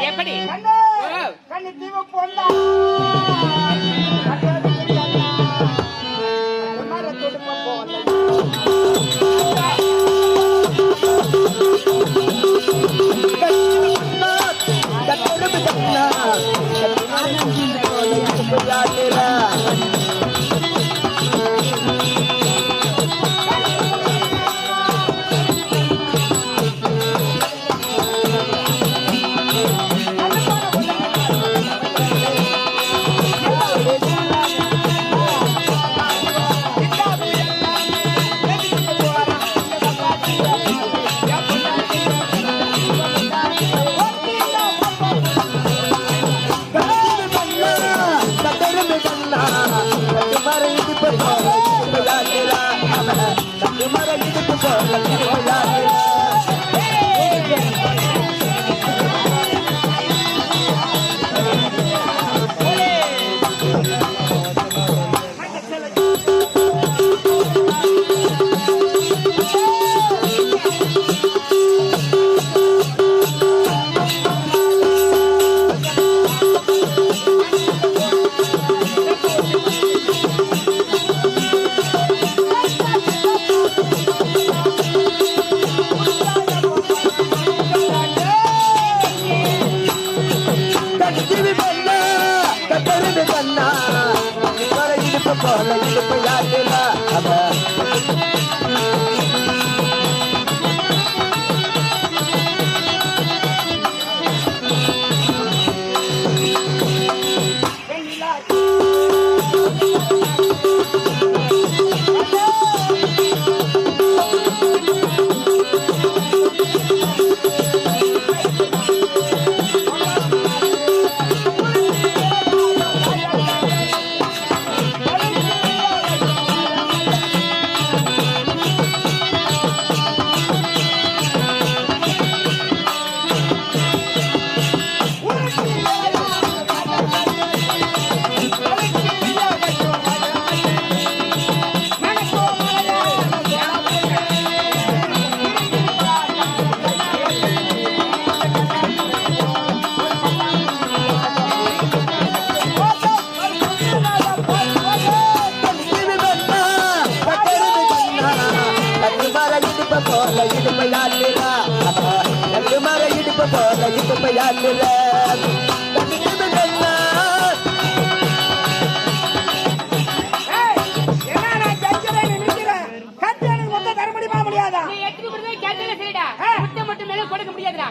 எப்படி கண்ணு தீவு போண்டா கொடுக்க முடியாது.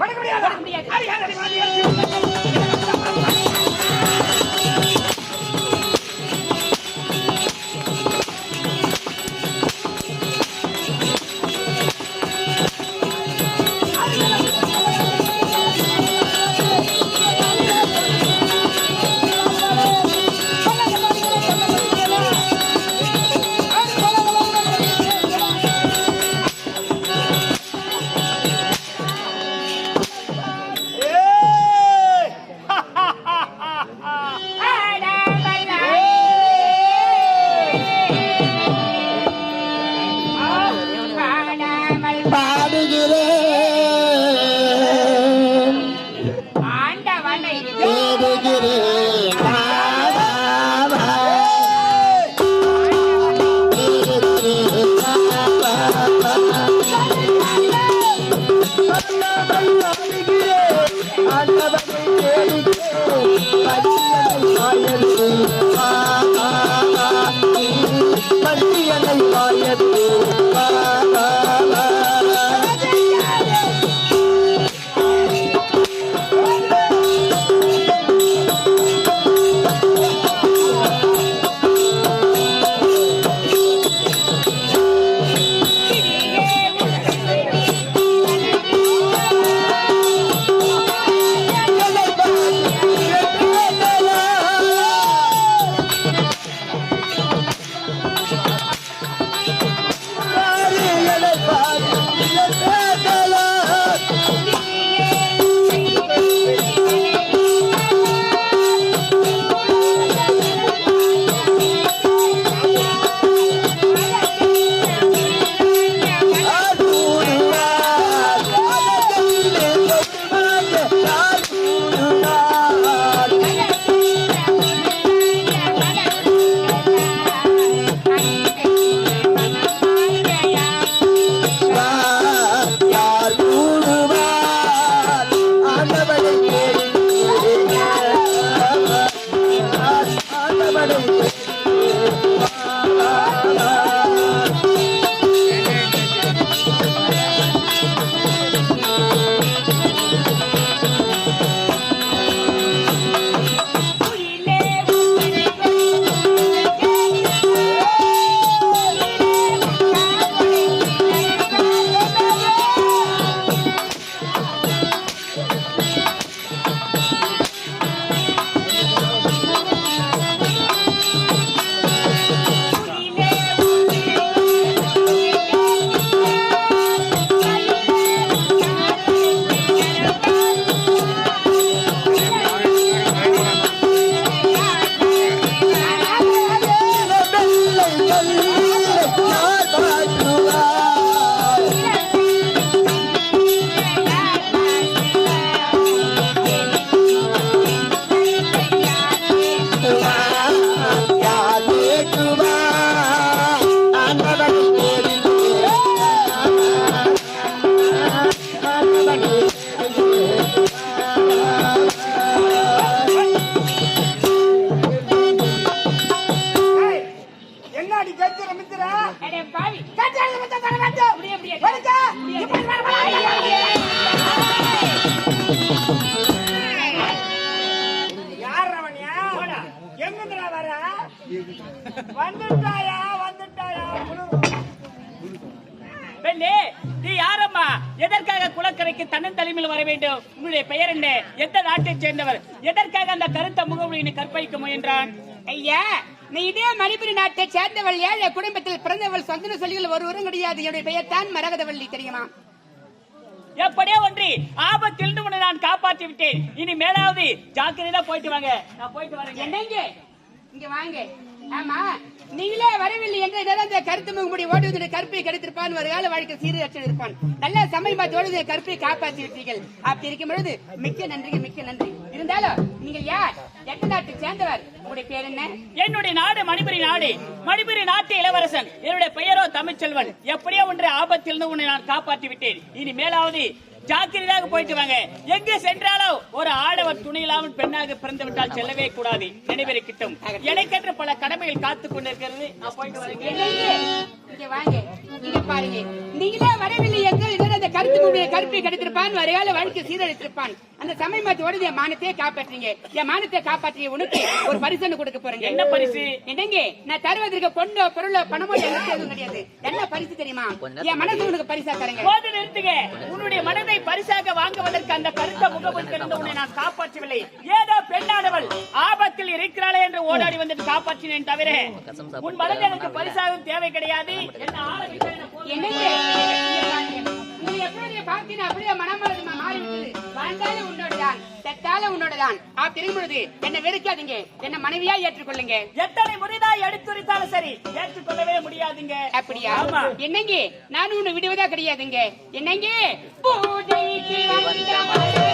வந்துட்டாயா வந்துட்டாயா பெண்ணே, நீ யாரம்மா? எதற்காக குளக்கரைக்கு தன்னந்தலைமையில் வர வேண்டும்? உன்னுடைய பெயர் என்ன? எந்த நாட்டைச் சேர்ந்தவர்? எதற்காக அந்த கருத்த முகமொழியை கற்பழிக்க முயன்றான்? ஐயா, நீ இதே மணிபுரி நாட்டை சேர்ந்தவள், ஏழை குடும்பத்தில் பிறந்தவள், சொந்த சொல்லிகள் ஒருவரும் கிடையாது. என்னுடைய பெயர் தான் மரகதவள்ளி, தெரியுமா? எப்படியோ ஒன்றி ஆபத்திலிருந்து உன்னை நான் காப்பாற்றி விட்டேன். இனி மேலாவது ஜாக்கிரதையா போயிட்டு வாங்க. நான் போயிட்டு வரேன். என்னங்க இங்க வாங்க. ஆமா, நீங்களே வரவில்லை என்று இந்த கருத்து முகமுடி ஓடுவதற்கு கருப்பை கெடுத்திருப்பான், ஒரு கால வாழ்க்கை சீரற்று இருப்பான். நல்ல சமயத்தோடு கருப்பை காப்பாற்றி விட்டீர்கள். அப்படி இருக்கும் பொழுது மிக்க நன்றி, மிக்க நன்றி. இருந்தாலும் நீங்கள் யார்? எந்த நாட்டை சேர்ந்தவர்? உங்களுடைய பேர் என்ன? என்னுடைய நாடு மணிபுரி நாடு. மணிபுரி நாட்டு இளவரசன். என்னுடைய பெயரோ தமிழ்ச்செல்வன். எப்படியோ ஒன்று ஆபத்திலிருந்து உன்னை நான் காப்பாற்றி விட்டேன். இனி மேலாவது ஜாக்கிரதையாக போயிட்டு வாங்க. எங்கு சென்றாலும் ஒரு ஆடவர் துணை இல்லாமல் பெண்ணாக பிறந்து விட்டால் செல்லவே கூடாது. நினைவிருக்கட்டும். எனக்கென்று பல கடமைகள் காத்துக் கொண்டிருக்கிறது. நான் போயிட்டு வரேன். இங்க வாங்க, இங்க பாருங்க. நீங்களே வரவில்லை என்று அந்த கருத்து கருப்பை கெடுத்திருப்பான், ஒரு கால வாழ்க்கை சீரழித்திருப்பான். அந்த சமயத்தோடு என் மானத்தை காப்பாற்றீங்க. என் மானத்தை காப்பாற்றிய உனக்கு ஒரு பரிசு கொடுக்க போறேங்க. என்ன பரிசு? என்னங்க, நான் தருவதற்கு பொண்ணோ பொருளோ பணமோ எனக்கு எதுவும் கிடையாது. என்ன பரிசு தெரியுமா? என் மனசு உனக்கு பரிசா தரங்க. போது நிறுத்துங்க. உன்னுடைய மனதை பரிசாக வாங்குவதற்கு அந்த கருத்த முகமுடித்திருந்து உன்னை நான் காப்பாற்றவில்லை. ஏதோ பெண்ணானவள் ஆபத்தில் இருக்கிறாளே என்று ஓடாடி வந்துட்டு காப்பாற்றினேன் தவிர உன் மனதை எனக்கு பரிசாகவும் தேவை கிடையாது. என்ன என்னங்க, நீ எப்படி பார்த்தீங்கன்னா அப்படியே மனமரது மாறிவிட்டது. வாழ்ந்தாலும் உன்னோடதான், செத்தாலும் உன்னோடதான். திரும்பும் பொழுது என்ன வெறுக்காதீங்க, என்ன மனைவியா ஏற்றுக்கொள்ளுங்க. எத்தனை முறைதான் எடுத்துரைத்தாலும் சரி, ஏற்றுக்கொள்ளவே முடியாதுங்க. அப்படியா? என்னங்க, நான் உன்னை விடுவதா கிடையாதுங்க. என்னங்க, பூஜைக்கு வந்தவளே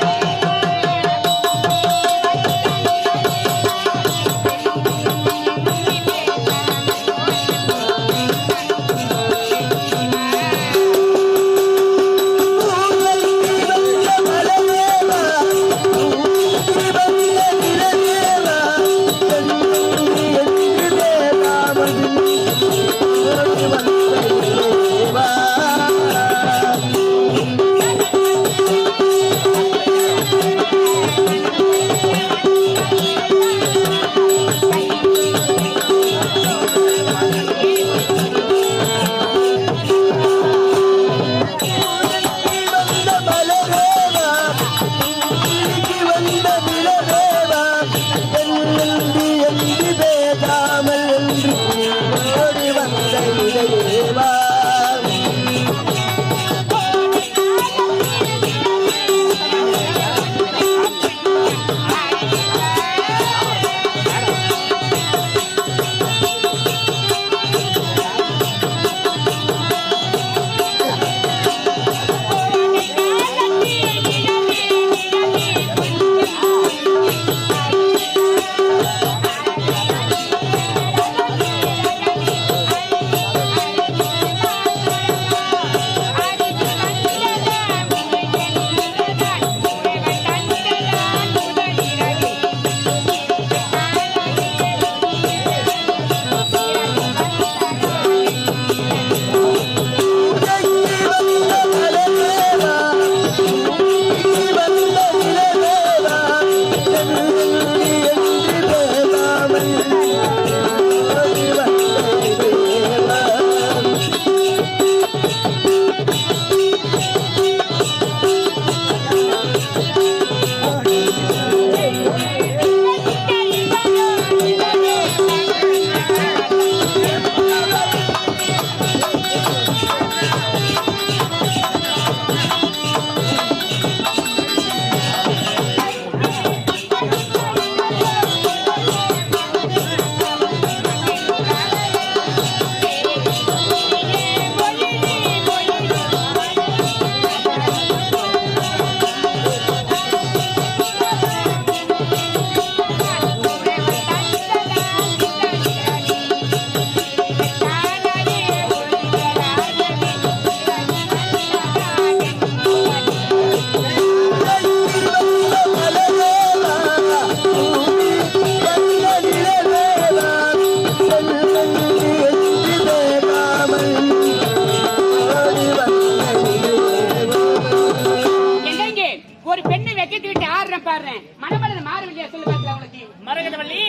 ஒரு பெண்ணை வெக்கத்து விட்டு ஆடுறேன் பாடுறேன் மனமனது மாறவில்லையா சொல்லு பாத்துல உங்களுக்கு மரகதவள்ளி,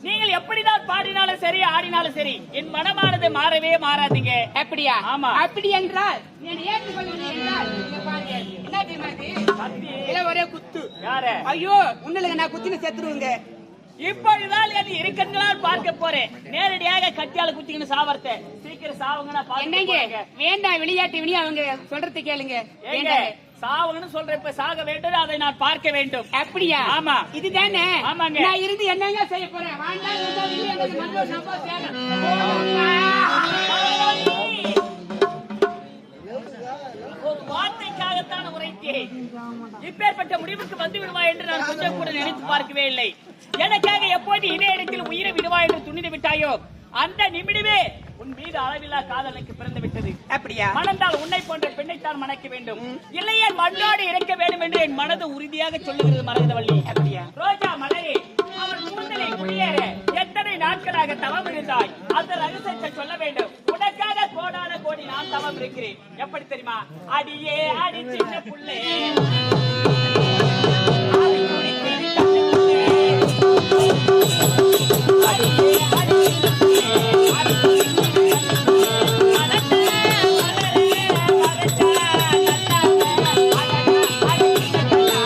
நீங்கள் எப்படிதான் பாடினாலும் சரி ஆடினாலும் சரி என் மனமானது மாறவே மாறாதீங்க. அப்படியா? ஆமா. அப்படி என்றால் நீ ஏற்றுக்கொள்ளவில்லை என்றால் இங்க பாரு. என்ன தெரியுமா இது? இல்ல ஒரே குத்து. யாரு? ஐயோ உன்னுல நான் குத்தின செத்துருவங்க. இப்பொழுதுதான் என் இருக்கங்களால் பார்க்க போறேன். நேரடியாக கத்தியால குத்திக்கின்னு சாவறத சீக்கிரம் சாவுங்க. நான் என்னங்க வேண்டாம் விளையாட்டு வினி அவங்க சொல்றது கேளுங்க. சாவுங்கன்னு சொல்றப்ப சாக வேண்டும், அதை நான் பார்க்க வேண்டும். அப்படியா? ஆமா. இதுதானே? ஆமாங்க. நான் இருந்து என்னங்க செய்ய போறேன்? ஒரு வார்த்தைக்காகத்தான் உரைத்தேன். இப்பேற்பட்ட முடிவுக்கு வந்து விடுவாய் என்று நான் கொஞ்சம் கூட நினைத்து பார்க்கவே இல்லை. எனக்காக எப்போது இதே இடத்தில் உயிரை விடுவாய் என்று துணிந்து விட்டாயோ அந்த நிமிடமே உன் மீது அளவில்லா காதல் எனக்கு பிறந்து விட்டது. அப்படியா? மணந்தால் உன்னை போன்ற பெண்ணைத்தான் மணக்க வேண்டும், இல்லையே மண்ணோடு இருக்க வேண்டும் என்று என் மனது உறுதியாக சொல்லுகிறது மரகதவள்ளி. அப்படியா? ரோஜா மலரே, அவன் கூந்தலை குடியேற எத்தனை நாட்களாக தவம் இருந்தாய்? அந்த ரகசியத்தை சொல்ல வேண்டும். உனக்காக கோடான கோடி நான் தவம் இருக்கிறேன். எப்படி தெரியுமா? அடியே அடி சின்ன புள்ளே, ஆவி குடித்தேன் கண்ணு புள்ளே. அடியே அடி சின்ன புள்ளே, ஆவி குடித்தேன் கண்ணு புள்ளே. மலர்ந்த மலரே, மலர்ந்த நல்லாவே, அழகா அடி சின்ன கண்ணா.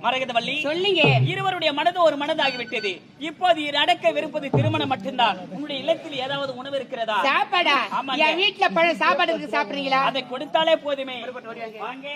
மரகதவள்ளி, சொல்லுங்க. இருவருடைய மனது ஒரு மனதாகிவிட்டது. இப்போது நடக்க விருப்பது திருமணம் மட்டும்தான். உங்களுடைய இல்லத்தில் ஏதாவது உணவு இருக்கிறதா? சாப்பாடா? ஆமாங்க. என் வீட்டுல பழம் சாப்பாடு இருக்கு, சாப்பிடுறீங்களா? அதை கொடுத்தாலே போதுமே. வாங்க.